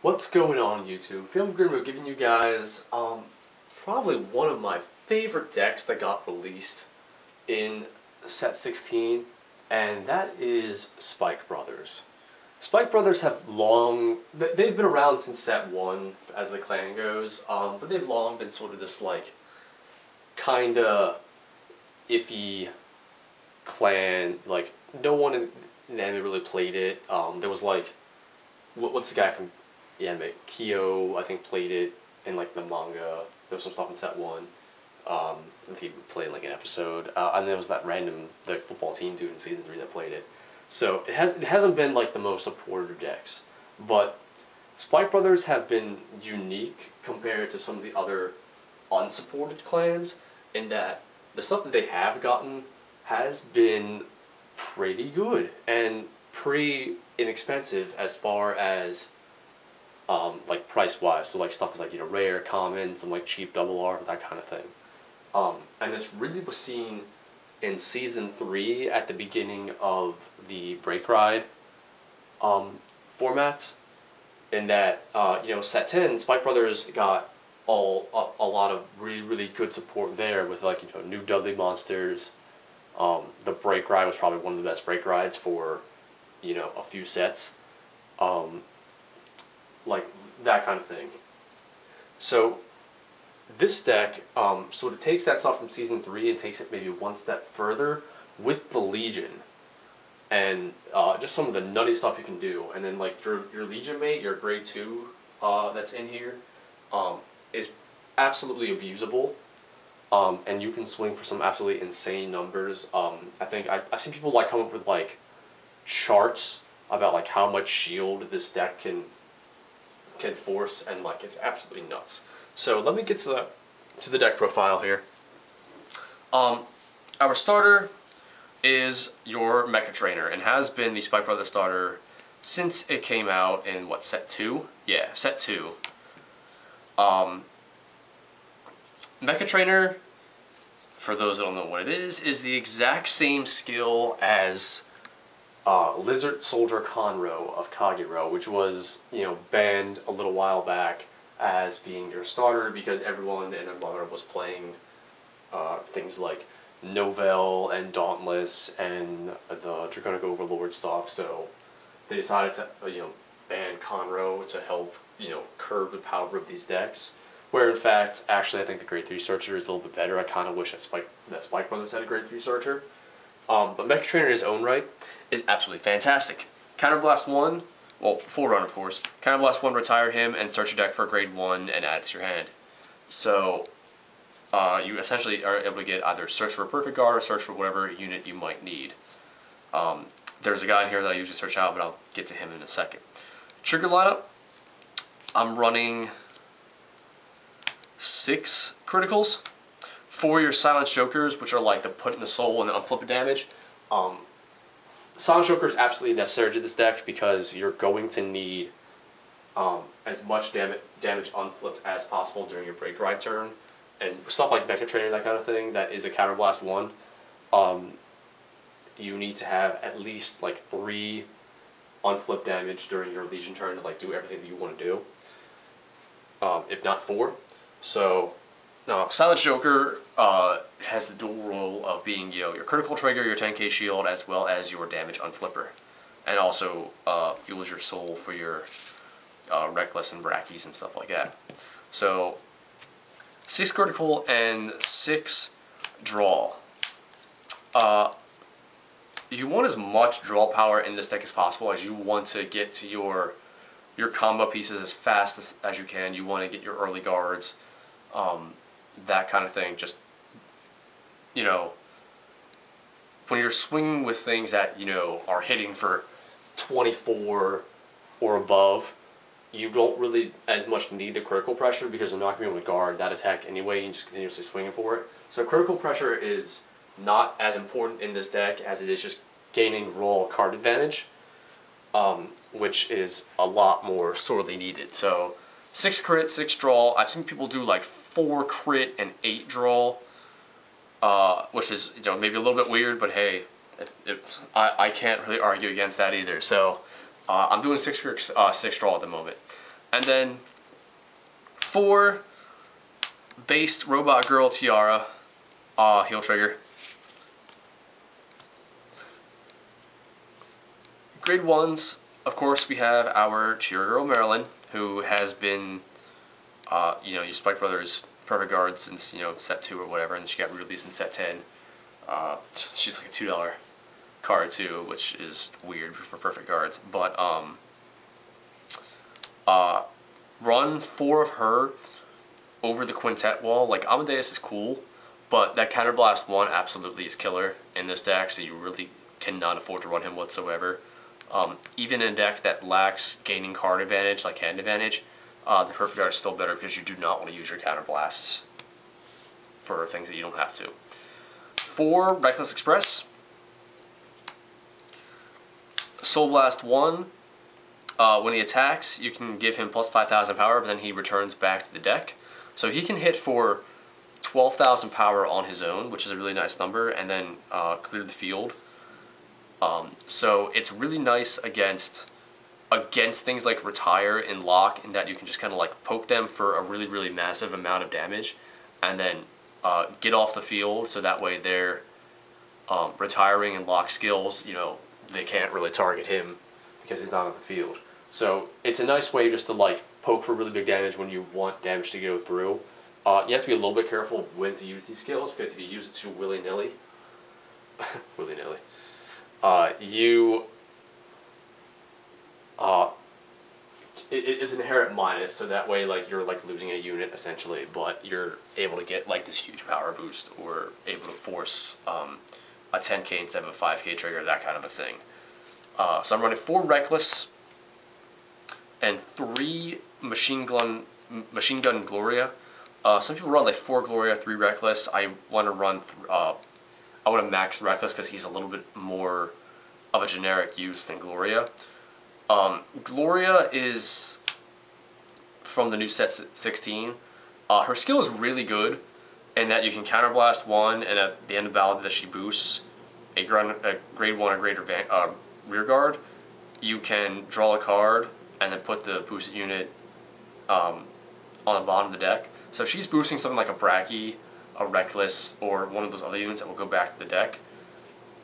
What's going on, YouTube? Film Grimmo giving you guys probably one of my favorite decks that got released in set 16, and that is Spike Brothers. Spike Brothers have they've been around since set 1 as the clan goes, but they've long been sort of this like kinda iffy clan. Like no one in the anime really played it. There was like what's the guy from the anime? Kyo, I think, played it in like the manga. There was some stuff in set 1. I think he played like an episode, and there was that random football team dude in season 3 that played it. So it hasn't been like the most supported decks, but Spike Brothers have been unique compared to some of the other unsupported clans in that the stuff that they have gotten has been pretty good and pretty inexpensive as far as like price wise. So like stuff is like rare, common, some like cheap double R, that kind of thing. And this really was seen in season 3 at the beginning of the break ride formats. In that set 10, Spike Brothers got a lot of really good support there with like new Dudley monsters. The break ride was probably one of the best break rides for a few sets, like that kind of thing. So this deck sort of takes that stuff from season 3 and takes it maybe one step further with the Legion, and just some of the nutty stuff you can do. And then like your Legion mate, your grade 2 that's in here, is absolutely abusable. And you can swing for some absolutely insane numbers. I think I've seen people like come up with like charts about like how much shield this deck can force, and like it's absolutely nuts. So let me get to the deck profile here. Our starter is your Mecha Trainer, and has been the Spike Brothers starter since it came out in what, set 2? Yeah, set 2. Mecha Trainer, for those that don't know what it is the exact same skill as Lizard Soldier Conroe of Kagero, which was banned a little while back as being your starter because everyone in Another was playing things like Novell and Dauntless and the Draconic Overlord stuff. So they decided to ban Conroe to help curb the power of these decks. Where in fact, actually, I think the Grade 3 Searcher is a little bit better. I kind of wish that Spike Brothers had a Grade 3 Searcher. But Mecha Trainer in his own right is absolutely fantastic. Counterblast 1, well, Forerunner of course. Counterblast 1, retire him, and search your deck for Grade 1 and add it to your hand. So you essentially are able to get either search for a Perfect Guard or search for whatever unit you might need. There's a guy in here that I usually search out, but I'll get to him in a second. Trigger lineup, I'm running 6 criticals. 4 your Silence Jokers, which are like the put in the soul and the unflipped damage. Silence Joker is absolutely necessary to this deck because you're going to need as much damage unflipped as possible during your break ride turn. And stuff like Mecha Trainer, that kind of thing, that is a Counterblast 1. You need to have at least like 3 unflipped damage during your Legion turn to like do everything that you want to do. If not 4. So now, Silence Joker has the dual role of being, your critical trigger, your 10k shield, as well as your damage unflipper. And also fuels your soul for your Reckless and Brackies and stuff like that. So, 6 critical and 6 draw. You want as much draw power in this deck as possible, as you want to get to your combo pieces as fast as you can. You want to get your early guards. That kind of thing. Just when you're swinging with things that are hitting for 24 or above, you don't really as much need the critical pressure because you're not going to be able to guard that attack anyway, and just continuously swinging for it. So critical pressure is not as important in this deck as it is just gaining raw card advantage, which is a lot more sorely needed. So 6 crit, 6 draw. I've seen people do like 4 crit and 8 draw, which is maybe a little bit weird, but hey, I can't really argue against that either. So I'm doing 6 crit, 6 draw at the moment. And then 4 based Robot Girl Tiara, heel trigger. Grade 1s, of course, we have our Cheer Girl Marilyn, who has been, your Spike Brothers Perfect Guard since, set 2 or whatever, and then she got re-released in set 10. She's like a $2 card too, which is weird for Perfect Guards, but run 4 of her over the quintet wall. Like, Amadeus is cool, but that Counterblast 1 absolutely is killer in this deck, so you really cannot afford to run him whatsoever. Even in a deck that lacks gaining card advantage, like hand advantage, the Perfect Guard is still better because you do not want to use your Counterblasts for things that you don't have to. 4 Reckless Express. Soul Blast 1. When he attacks, you can give him plus 5,000 power, but then he returns back to the deck. So he can hit for 12,000 power on his own, which is a really nice number, and then clear the field. So it's really nice against things like Retire and Lock, in that you can just kind of like poke them for a really, really massive amount of damage, and then get off the field, so that way their Retiring and Lock skills, they can't really target him because he's not on the field. So it's a nice way just to like poke for really big damage when you want damage to go through. You have to be a little bit careful when to use these skills, because if you use it too willy-nilly, it's an inherent minus, so that way like you're like losing a unit essentially, but you're able to get like this huge power boost, or able to force a 10k instead of a 5k trigger, that kind of a thing. So I'm running 4 Reckless and 3 Machine Gun Gloria. Some people run like 4 Gloria, 3 Reckless. I want to run, I want to max Reckless because he's a little bit more of a generic use than Gloria. Gloria is from the new set 16. Her skill is really good in that you can Counterblast 1, and at the end of battle that she boosts a grade 1 or greater rear guard, you can draw a card and then put the boosted unit on the bottom of the deck. So if she's boosting something like a Bracky, a Reckless, or one of those other units that will go back to the deck,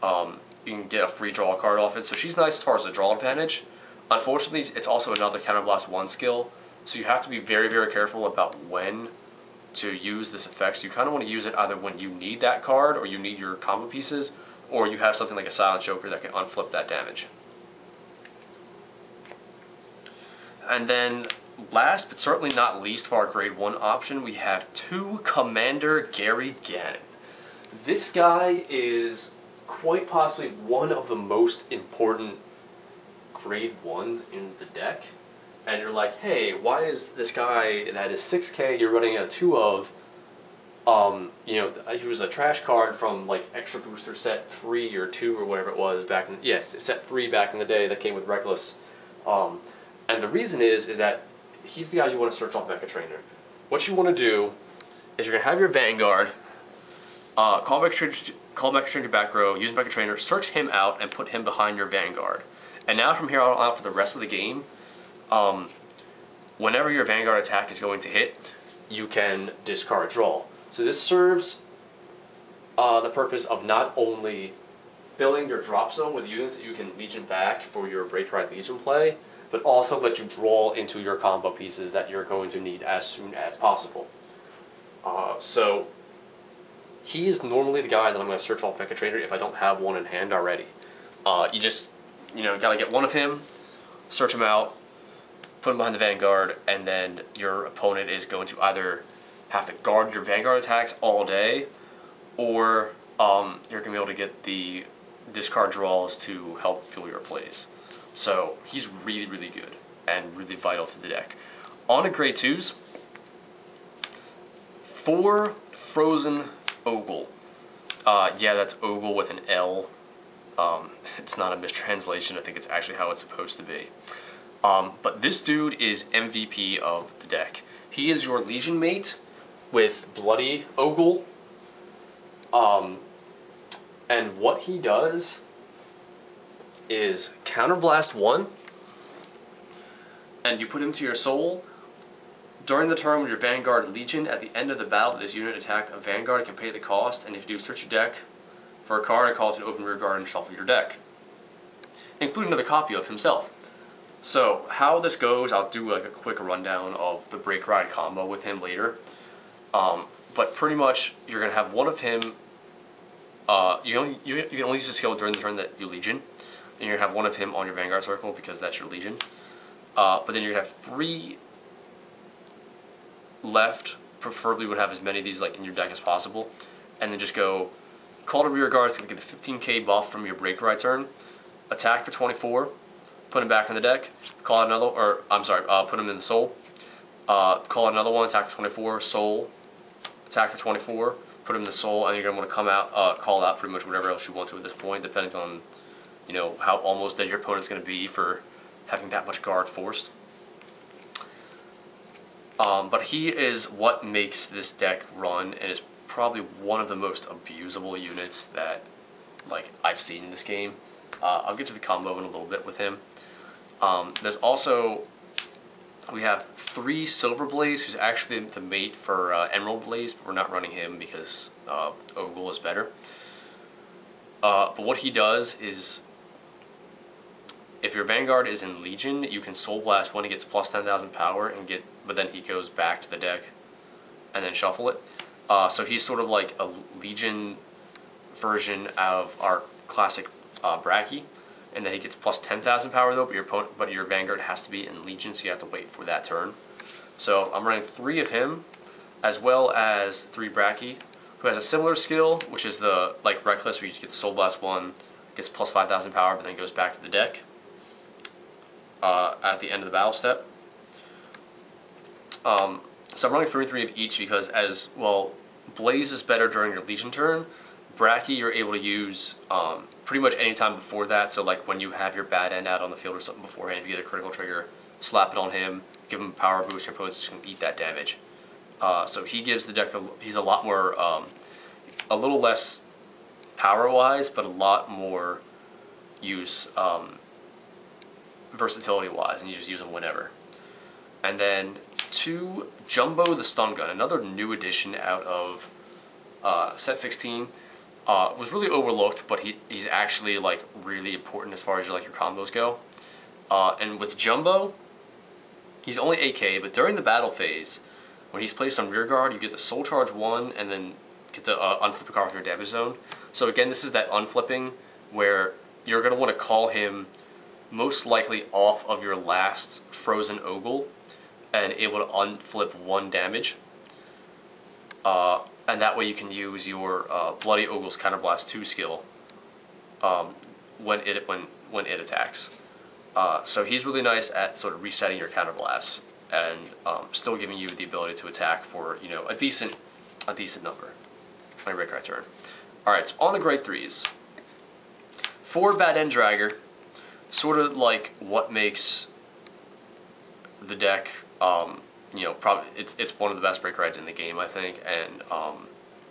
you can get a free draw card off it. So she's nice as far as the draw advantage. Unfortunately, it's also another Counterblast 1 skill, so you have to be very, very careful about when to use this effect. So you kind of want to use it either when you need that card, or you need your combo pieces, or you have something like a Silent Joker that can unflip that damage. And then last but certainly not least for our grade 1 option, we have 2 Commander Gary Gannon. This guy is quite possibly one of the most important grade 1s in the deck. And you're like, hey, why is this guy that is 6k you're running a 2 of, he was a trash card from like Extra Booster set 3 or 2 or whatever it was back in, yes, set 3 back in the day that came with Reckless. And the reason is that he's the guy you want to search off Mecha Trainer. What you want to do is you're going to have your Vanguard, call Mecha Trainer back row, use Mecha Trainer, search him out, and put him behind your Vanguard. And now from here on out for the rest of the game, whenever your Vanguard attack is going to hit, you can discard draw. So this serves the purpose of not only filling your drop zone with units that you can Legion back for your Break Ride Legion play, but also let you draw into your combo pieces that you're going to need as soon as possible. So he is normally the guy that I'm going to search off Mecha Trainer if I don't have one in hand already. You just, gotta get one of him, search him out, put him behind the Vanguard, and then your opponent is going to either have to guard your Vanguard attacks all day, or you're going to be able to get the discard draws to help fuel your plays. So he's really, really good and really vital to the deck. On to grade 2s, 4 Frozen Ogle. Yeah, that's Ogle with an L. It's not a mistranslation. I think it's actually how it's supposed to be. But this dude is MVP of the deck. He is your Legion mate with Bloody Ogle. And what he does is Counterblast 1, and you put him to your soul. During the turn with your Vanguard Legion, at the end of the battle that this unit attacked a Vanguard, it can pay the cost, and if you do, search your deck for a card and call it to an open rear guard and shuffle your deck, including another copy of himself. So how this goes, I'll do like a quick rundown of the Break Ride combo with him later. But pretty much you're going to have one of him, you can only use the skill during the turn that you Legion, and you're going to have one of him on your Vanguard circle because that's your Legion. But then you're going to have 3 left, preferably would have as many of these like in your deck as possible, and then just go call to rear guard. It's going to get a 15k buff from your Break Ride turn, attack for 24, put him back in the deck, call another, or I'm sorry, put him in the soul, call another one, attack for 24, soul, attack for 24, put him in the soul, and you're going to want to come out, call out pretty much whatever else you want to at this point, depending on, you know, how almost dead your opponent's going to be for having that much guard forced. But he is what makes this deck run, and is probably one of the most abusable units that like I've seen in this game. I'll get to the combo in a little bit with him. There's also, we have 3 Silver Blaze, who's actually the mate for Emerald Blaze, but we're not running him because Ogle is better. But what he does is, if your Vanguard is in Legion, you can Soul Blast one, he gets plus 10,000 power, and but then he goes back to the deck and then shuffle it. So he's sort of like a Legion version of our classic Bracky, and then he gets plus 10,000 power though, but your Vanguard has to be in Legion, so you have to wait for that turn. So I'm running 3 of him, as well as 3 Bracky, who has a similar skill, which is the like Reckless, where you get the Soul Blast 1, gets plus 5,000 power, but then goes back to the deck at the end of the battle step. So I'm running 3 and 3 of each because, as well, Blaze is better during your Legion turn. Bracky you're able to use pretty much any time before that, so like when you have your bad end out on the field or something beforehand, if you get a critical trigger, slap it on him, give him a power boost, your opponent's just going to eat that damage. So he gives the deck, he's a lot more, a little less power-wise, but a lot more use versatility-wise, and you just use them whenever. And then 2, Jumbo the Stun Gun, another new addition out of set 16. Was really overlooked, but he's actually like really important as far as your combos go. And with Jumbo, he's only 8k, but during the battle phase, when he's placed on rear guard, you get the Soul Charge 1, and then get to unflip a card from your damage zone. So again, this is that unflipping where you're going to want to call him most likely off of your last frozen Ogle and able to unflip 1 damage. And that way you can use your Bloody Ogle's Counterblast 2 skill when it attacks. So he's really nice at sort of resetting your counterblasts and still giving you the ability to attack for, you know, a decent number on your Break Ride turn. All right, so on to grade 3s. 4 Bad End Dragger, sort of like what makes the deck, you know, probably it's one of the best Break Rides in the game, I think, and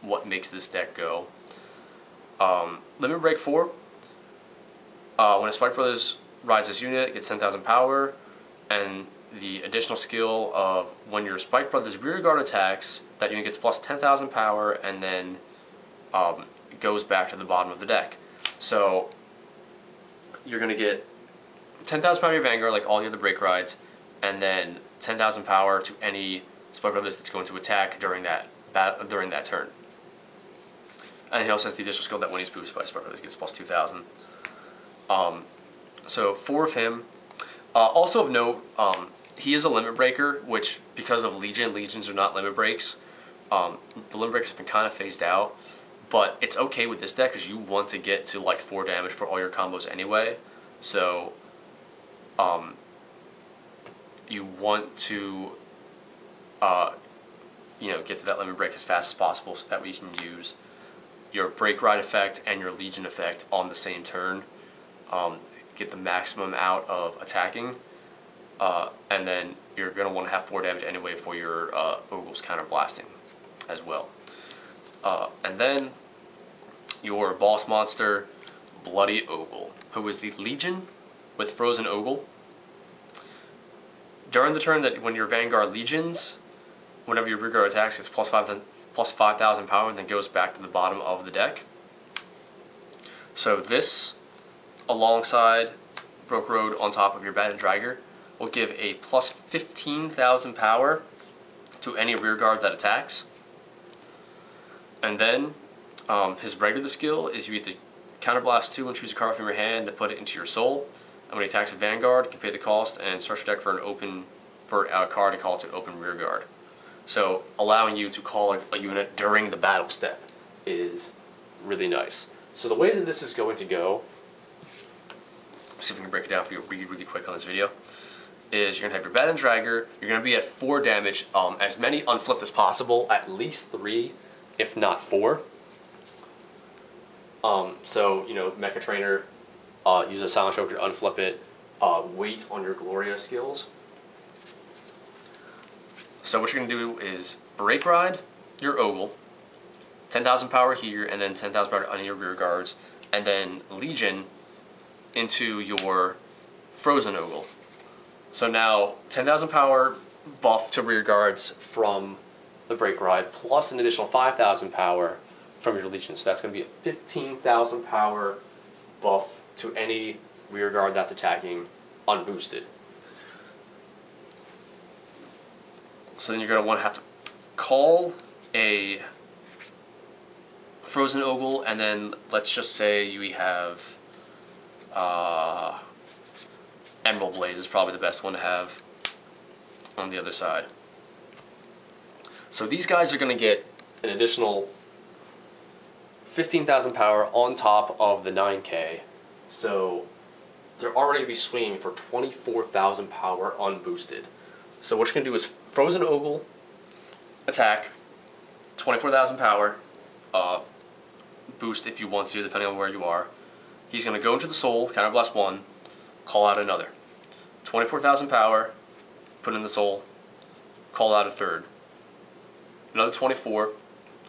what makes this deck go. Limit Break 4. When a Spike Brothers rides this unit, it gets 10,000 power, and the additional skill of when your Spike Brothers rear guard attacks, that unit gets plus 10,000 power, and then it goes back to the bottom of the deck. So you're going to get 10,000 power to your Vanguard, like all the other Break Rides, and then 10,000 power to any Spike Brothers that's going to attack during that turn. And he also has the additional skill that when he's boosted by Spike Brothers, he gets plus 2,000. So 4 of him. Also of note, he is a limit breaker, which because of Legions are not limit breaks. The limit break has been kind of phased out, but it's okay with this deck because you want to get to like 4 damage for all your combos anyway. So you want to you know, get to that limit break as fast as possible so that we can use your Break Ride effect and your Legion effect on the same turn. Get the maximum out of attacking, and then you're going to want to have 4 damage anyway for your Ogle's counterblasting as well. And then your boss monster, Bloody Ogle, who is the Legion with Frozen Ogle. During the turn that when your Vanguard Legions, whenever your rearguard attacks, it's plus 5,000 power and then goes back to the bottom of the deck. So this, alongside Broke Road on top of your Bat and Dragger, will give a plus 15,000 power to any rearguard that attacks. And then his regular skill is you get to Counterblast 2 and choose a card from your hand to put it into your soul. And when he attacks a Vanguard, you can pay the cost and search your deck for a card and call it to open rearguard. So allowing you to call a unit during the battle step is really nice. So the way that this is going to go, see if we can break it down for you really quick on this video, is you're going to have your Bat and Dragger, you're going to be at 4 damage, as many unflipped as possible, at least 3, if not 4. So, you know, Mecha Trainer, use a Silent Choker to unflip it, wait on your Gloria skills. So what you're going to do is Break Ride your Ogle, 10,000 power here, and then 10,000 power on your rear guards, and then Legion into your Frozen Ogle. So now 10,000 power buff to rear guards from the Break Ride, plus an additional 5,000 power from your Legion. So that's going to be a 15,000 power buff to any rear guard that's attacking unboosted. So then you're going to want to have to call a Frozen Ogle, and then let's just say you have Emerald Blaze is probably the best one to have on the other side. So these guys are going to get an additional 15,000 power on top of the 9K. So they're already going to be swinging for 24,000 power unboosted. So what you're going to do is Frozen Ogle, attack, 24,000 power, boost if you want to, depending on where you are. He's going to go into the soul, Counterblast 1, call out another. 24,000 power, put in the soul, call out a third. Another 24,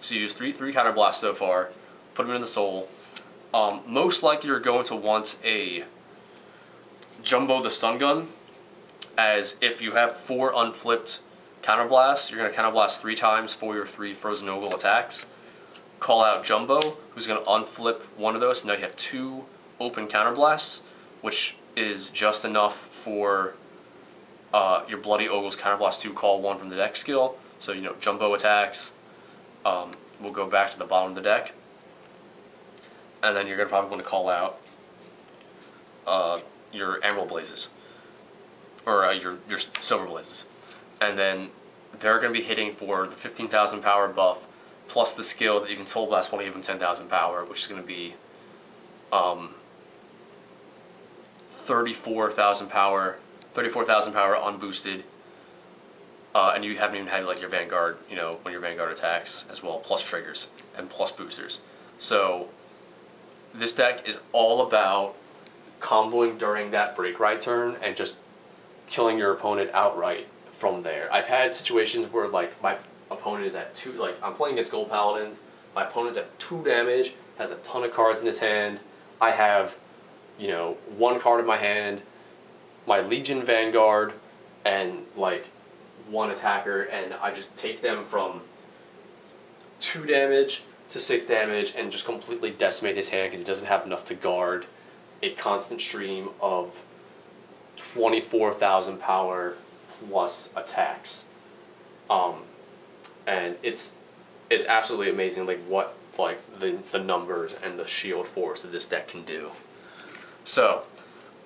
so you use three Counterblasts so far, put them in the soul. Most likely you're going to want a Jumbo the Stun Gun, as if you have 4 unflipped Counterblasts, you're going to Counterblast 3 times for your 3 Frozen Ogle attacks. Call out Jumbo, who's going to unflip one of those, so now you have 2 open Counterblasts, which is just enough for your Bloody Ogle's Counterblast 2 call 1 from the deck skill. So, you know, Jumbo attacks will go back to the bottom of the deck. And then you're going to probably want to call out your Emerald Blazes, or your Silver Blazes. And then they're going to be hitting for the 15,000 power buff, plus the skill that you can Soul Blast one to give them 10,000 power, which is going to be 34,000 power unboosted. And you haven't even had like your Vanguard, you know, when your Vanguard attacks as well, plus triggers and plus boosters. So this deck is all about comboing during that Break Ride turn and just killing your opponent outright from there. I've had situations where like my opponent is at 2, like I'm playing against Gold Paladins, my opponent's at 2 damage, has a ton of cards in his hand, I have, you know, 1 card in my hand, my Legion Vanguard, and like 1 attacker, and I just take them from 2 damage to 6 damage and just completely decimate his hand because he doesn't have enough to guard a constant stream of 24,000 power plus attacks. And it's absolutely amazing like what like the numbers and the shield force that this deck can do. So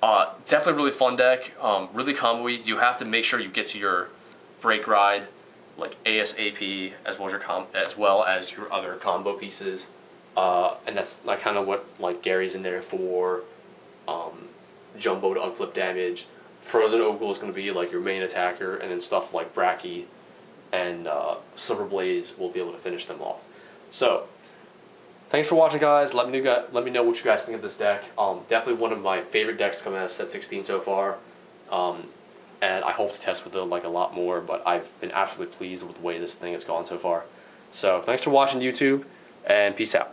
definitely really fun deck, really combo-y. You have to make sure you get to your Break Ride like ASAP as well as your other combo pieces, and that's like kind of what like Gary's in there for. Jumbo to unflip damage. Frozen Ogle is going to be like your main attacker, and then stuff like Bracky and Silver Blaze will be able to finish them off. So thanks for watching, guys. Let me know what you guys think of this deck. Definitely one of my favorite decks to come out of set 16 so far. And I hope to test with it like a lot more, but I've been absolutely pleased with the way this thing has gone so far. So thanks for watching, YouTube, and peace out.